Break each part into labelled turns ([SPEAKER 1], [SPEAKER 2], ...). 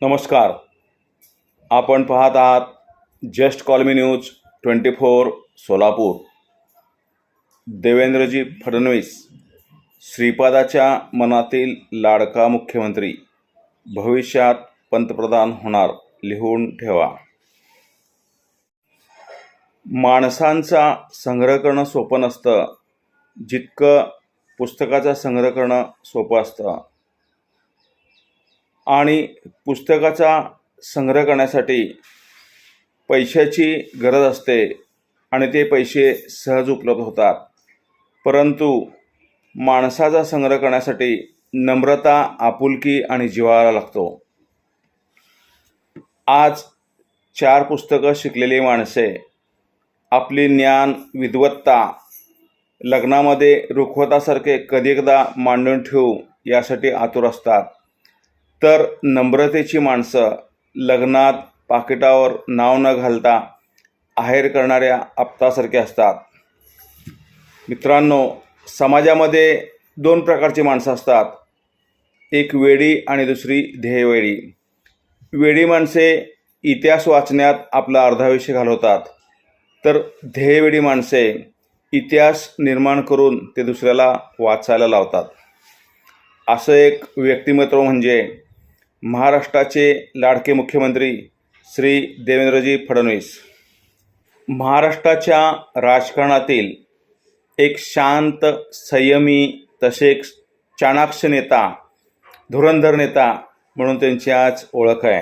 [SPEAKER 1] नमस्कार. आपण पाहत आहात just call me news 24 Solapur. देवेंद्रजी फडणवीस श्रीपादाच्या मनातील लाडका मुख्यमंत्री, भविष्यात पंतप्रधान होणार, लिहून ठेवा. माणसांचा संग्रह करणं सोपं नसतं जितकं पुस्तकाचा संग्रह करणं सोपं असतं. आणि पुस्तकाचा संग्रह करण्यासाठी पैशाची गरज असते आणि ते पैसे सहज उपलब्ध होतात. परंतु माणसाचा संग्रह करण्यासाठी नम्रता, आपुलकी आणि जिव्हाळा लागतो. आज 4 पुस्तकं शिकलेली माणसे आपली ज्ञान, विद्वत्ता लग्नामध्ये रुखवतासारखे कधी एकदा मांडून ठेवू यासाठी आतुर असतात. तर नम्रतेची माणसं लग्नात पाकिटावर नाव न घालता आहेर करणाऱ्या आप्तासारखे असतात. मित्रांनो, समाजामध्ये 2 प्रकारची माणसं असतात, एक वेडी आणि दुसरी ध्येयवेडी. वेडी माणसे इतिहास वाचण्यात आपला अर्धा आयुष्य घालवतात, तर ध्येयवेडी माणसे इतिहास निर्माण करून ते दुसऱ्याला वाचायला लावतात. असं एक व्यक्तिमत्व म्हणजे महाराष्ट्राचे लाडके मुख्यमंत्री श्री देवेंद्रजी फडणवीस. महाराष्ट्राच्या राजकारणातील एक शांत, संयमी तसेच चाणाक्ष नेता, धुरंधर नेता म्हणून त्यांची आज ओळख आहे.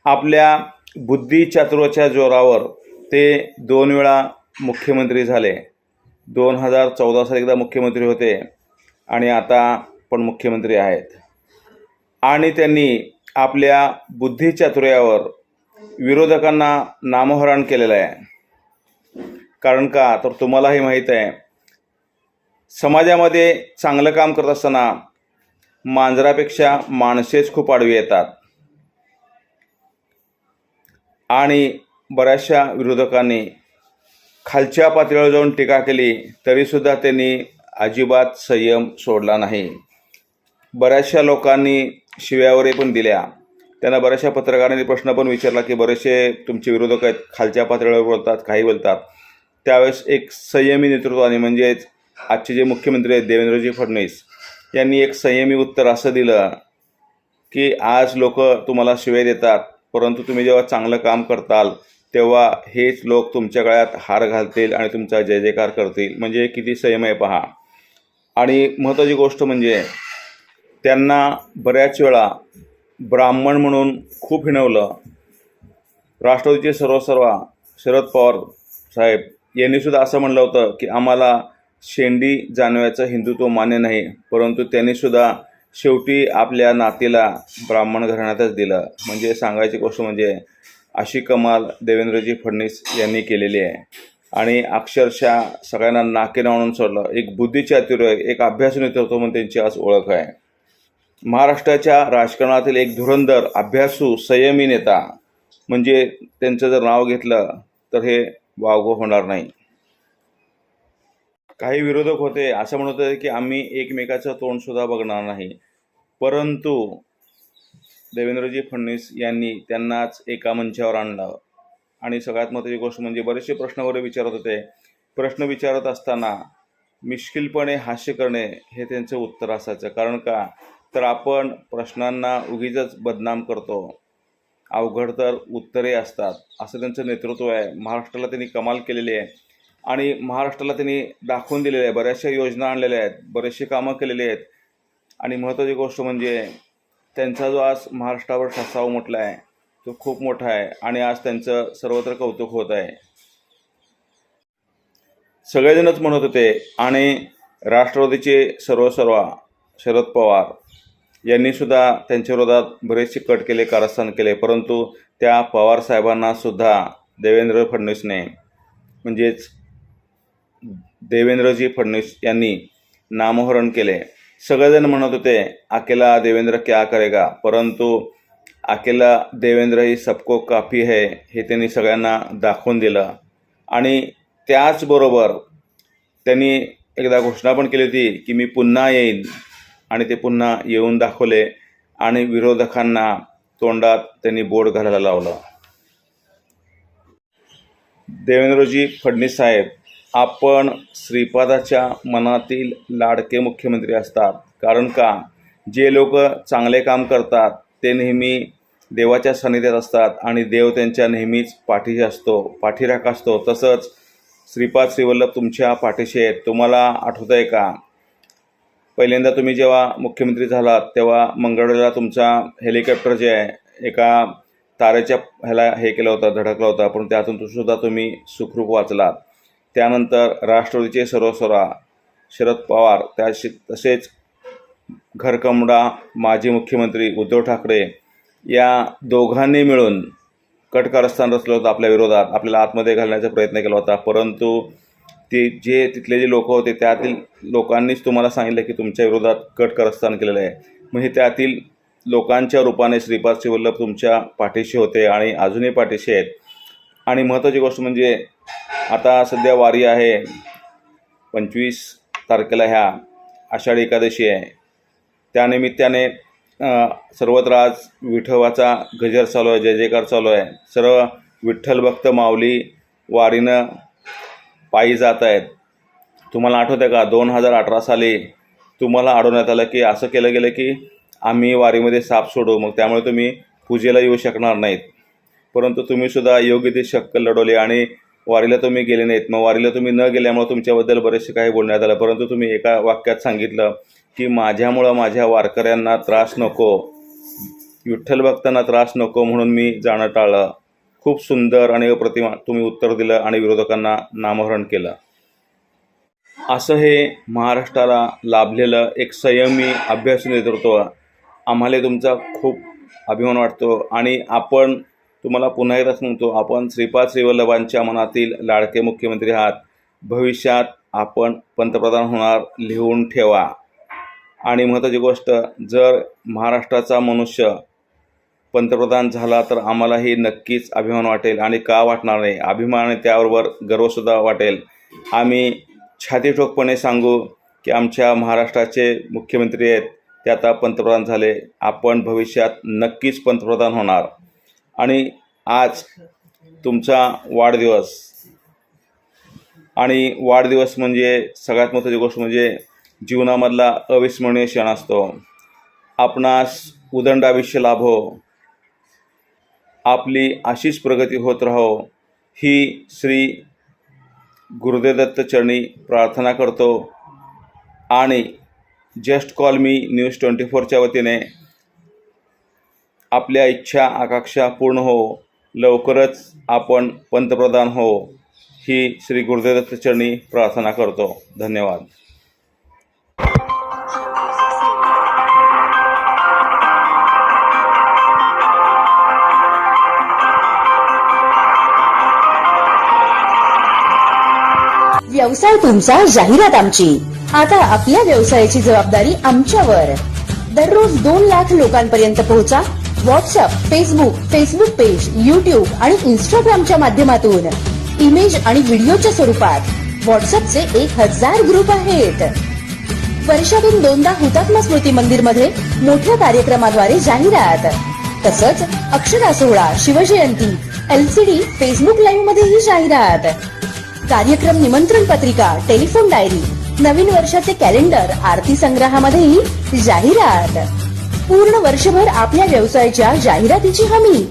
[SPEAKER 1] आपल्या बुद्धिचातुर्याच्या जोरावर ते 2 वेळा मुख्यमंत्री झाले. 2014 साली एकदा मुख्यमंत्री होते आणि आता पण मुख्यमंत्री आहेत. आणि त्यांनी आपल्या बुद्धिचातुर्यावर विरोधकांना नामोहरण केलेलं आहे. कारण का तर तुम्हालाही माहीत आहे, समाजामध्ये चांगलं काम करत असताना मांजरापेक्षा माणसेच खूप आडवी येतात. आणि बऱ्याचशा विरोधकांनी खालच्या पातळीवर जाऊन टीका केली तरीसुद्धा त्यांनी अजिबात संयम सोडला नाही. बऱ्याचशा लोकांनी शिव्यावरही पण दिल्या. त्यांना बऱ्याचशा पत्रकारांनी प्रश्न पण विचारला की बरेचसे तुमचे विरोधक आहेत, खालच्या पातळीवर बोलतात, काही बोलतात. त्यावेळेस एक संयमी नेतृत्वाने, म्हणजेच आजचे जे मुख्यमंत्री आहेत देवेंद्रजी फडणवीस, यांनी एक संयमी उत्तर असं दिलं की आज लोक तुम्हाला शिव्या देतात, परंतु तुम्ही जेव्हा चांगलं काम करताल तेव्हा हेच लोक तुमच्या गळ्यात हार घालतील आणि तुमचा जय जयकार करतील. म्हणजे किती संयम आहे पहा. आणि महत्त्वाची गोष्ट म्हणजे त्यांना बऱ्याच वेळा ब्राह्मण म्हणून खूप हिणवलं. राष्ट्रवादीचे सर्वसर्वा शरद पवार साहेब यांनीसुद्धा असं म्हणलं होतं की आम्हाला शेंडी जानव्याचं हिंदुत्व मान्य नाही, परंतु त्यांनीसुद्धा शेवटी आपल्या नातीला ब्राह्मण घराण्यातच दिलं. म्हणजे सांगायची गोष्ट म्हणजे अशी कमाल देवेंद्रजी फडणवीस यांनी केलेली आहे. आणि अक्षरशः सगळ्यांना नाकेनं आणून सोडलं. एक बुद्धिचातुर्य, एक अभ्यासू नेतृत्व म्हणून त्यांची आज ओळख आहे. महाराष्ट्राच्या राजकारणातील एक धुरंधर, अभ्यासू, संयमी नेता म्हणजे त्यांचं जर नाव घेतलं तर हे वावगं होणार नाही. काही विरोधक होते असं म्हणत होते की आम्ही एकमेकाचं तोंडसुद्धा बघणार नाही, परंतु देवेंद्रजी फडणवीस यांनी त्यांनाच एका मंचावर आणलं. आणि सगळ्यात महत्त्वाची गोष्ट म्हणजे बरेचसे प्रश्न वगैरे विचारत होते. प्रश्न विचारत असताना मिश्किलपणे हास्य करणे हे त्यांचं उत्तर असायचं. कारण का तर आपण प्रश्नांना उगीचच बदनाम करतो, अवघड तर उत्तरे असतात, असं त्यांचं नेतृत्व आहे. महाराष्ट्राला त्यांनी कमाल केलेली आहे आणि महाराष्ट्राला त्यांनी दाखवून दिलेलं आहे. बऱ्याचशा योजना आणलेल्या आहेत, बरेचसे कामं केलेली आहेत. आणि महत्त्वाची गोष्ट म्हणजे त्यांचा जो आज महाराष्ट्रावर ठसा उमटला आहे तो खूप मोठा आहे आणि आज त्यांचं सर्वत्र कौतुक होत आहे. सगळेजणच म्हणत होते आणि राष्ट्रवादीचे सर्वसर्वा शरद पवार यांनीसुद्धा त्यांच्या विरोधात बरेचसे कट केले, कारस्थान केले, परंतु त्या पवार साहेबांनासुद्धा देवेंद्र फडणवीसने, म्हणजेच देवेंद्रजी फडणवीस यांनी नामोहरण केले. सगळेजण म्हणत होते अकेला देवेंद्र क्या करेगा, परंतु अकेला देवेंद्र ही सबको काफी है हे त्यांनी सगळ्यांना दाखवून दिलं. आणि त्याचबरोबर त्यांनी एकदा घोषणा पण केली होती की मी पुन्हा येईन, आणि ते पुन्हा येऊन दाखवले आणि विरोधकांना तोंडात त्यांनी बोट घालायला लावलं. देवेंद्रजी फडणवीस साहेब, आपण श्रीपादाच्या मनातील लाडके मुख्यमंत्री असतात. कारण का, जे लोक चांगले काम करतात ते नेहमी देवाच्या सानिध्यात असतात आणि देव त्यांच्या नेहमीच पाठीशी असतो, पाठीराखा असतो. तसंच श्रीपाद श्रीवल्लभ तुमच्या पाठीशी आहेत. तुम्हाला आठवतं आहे का, पहिल्यांदा तुम्ही जेव्हा मुख्यमंत्री झालात तेव्हा मंगळवेढ्याला तुमचा हेलिकॉप्टर जे आहे एका तारेच्या ह्याला हे केलं होतं, धडकला होता, पण त्यातून सुद्धा तुम्ही सुखरूप वाचलात. त्यानंतर राष्ट्रवादीचे सर्वस्वरा शरद पवार, तसेच घरकमडा माजी मुख्यमंत्री उद्धव ठाकरे या दोघांनी मिळून कट कारस्थान रचलं होतं आपल्या विरोधात, आपल्याला आतमध्ये घालण्याचा प्रयत्न केला होता. परंतु तिथले जे लोक होते त्यातील लोकांनीच तुम्हाला सांगितलं की तुमच्या विरोधात कट कारस्थान केलेलं आहे. म्हणजे त्यातील लोकांच्या रूपाने श्रीपाद श्रीवल्लभ तुमच्या पाठीशी होते आणि अजूनही पाठीशी आहेत. आणि महत्त्वाची गोष्ट म्हणजे आता सध्या वारी आहे, 25 तारखेला ह्या आषाढी एकादशी आहे. त्यानिमित्ताने सर्वत्र आज विठोबाचा गजर चालू आहे, जय जयकार चालू आहे. सर्व विठ्ठल भक्त माऊली वारीनं पायी जात आहेत. तुम्हाला आठवतं का, 2018 साली तुम्हाला अडवण्यात आलं की असं केलं गेलं की आम्ही वारीमध्ये साप सोडू, मग त्यामुळे तुम्ही पूजेला येऊ शकणार नाहीत. परंतु तुम्हीसुद्धा योग्य ती शक्कल लढवली आणि वारीला तुम्ही गेले नाहीत. मग वारीला तुम्ही न गेल्यामुळे तुमच्याबद्दल बरेचसे काही बोलण्यात आलं. परंतु तुम्ही एका वाक्यात सांगितलं की माझ्यामुळं माझ्या वारकऱ्यांना त्रास नको, विठ्ठल भक्तांना त्रास नको म्हणून मी जाणं टाळलं. खूप सुंदर आणि अप्रतिम तुम्ही उत्तर दिलं आणि विरोधकांना नामोहरण केलं. असं हे महाराष्ट्राला लाभलेलं एक संयमी अभ्यासू नेतृत्व, आम्हाला तुमचा खूप अभिमान वाटतो. आणि आपण तुम्हाला पुन्हा एकदा सांगतो, आपण श्रीपाद श्रीवल्लभांच्या मनातील लाडके मुख्यमंत्री आहात. भविष्यात आपण पंतप्रधान होणार, लिहून ठेवा. आणि महत्त्वाची गोष्ट, जर महाराष्ट्राचा मनुष्य पंतप्रधान झाला तर आम्हालाही नक्कीच अभिमान वाटेल. आणि का वाटणार नाही, अभिमान आणि त्याबरोबर गर्वसुद्धा वाटेल. आम्ही छातीठोकपणे सांगू की आमच्या महाराष्ट्राचे मुख्यमंत्री आहेत, ते आता पंतप्रधान झाले. आपण भविष्यात नक्कीच पंतप्रधान होणार. आणि आज तुमचा वाढदिवस, आणि वाढदिवस म्हणजे सगळ्यात महत्त्वाची गोष्ट म्हणजे जीवनामधला अविस्मरणीय क्षण असतो. आपणास उदंड आयुष्य लाभो, आपली अशीच प्रगती होत राहो, ही श्री गुरुदेव दत्त चरणी प्रार्थना करतो. आणि जस्ट कॉल मी न्यूज 24च्या वतीने आपल्या इच्छा आकांक्षा पूर्ण हो, लवकरच आपण पंतप्रधान हो, ही श्री गुरुदेव दत्त चरणी प्रार्थना करतो. धन्यवाद.
[SPEAKER 2] व्यवसाय तुमचा, जाहिरात आमची. आता आपल्या व्यवसायाची जबाबदारी आमच्यावर. दररोज 2 लाख लोकांपर्यंत पोहोचा. व्हॉट्सअप, फेसबुक पेज, युट्यूब आणि इंस्टाग्रामच्या माध्यमातून इमेज आणि व्हिडिओच्या स्वरूपात. व्हॉट्सअपचे 1000 ग्रुप आहेत. वर्षातून 2दा हुतात्मा स्मृती मंदिर मध्ये मोठ्या कार्यक्रमाद्वारे जाहिरात. तसंच अक्षरा सोहळा, शिवजयंती, LCD, फेसबुक लाईव्ह मध्येही जाहिरात. कार्यक्रम निमंत्रण पत्रिका, टेलिफोन डायरी, नवीन वर्षाचे कॅलेंडर, आरती संग्रहामध्येही जाहिरात. पूर्ण वर्षभर आपल्या व्यवसायाच्या जाहिरातीची हमी.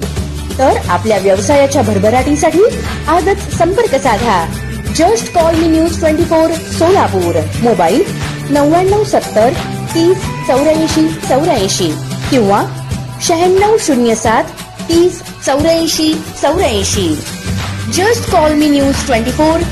[SPEAKER 2] तर आपल्या व्यवसायाच्या भरभराटीसाठी आजच संपर्क साधा. Just call me news 24 Solapur. Mobile 9970 30 84 84 किंवा 9607 30 84 84. Just call me news 24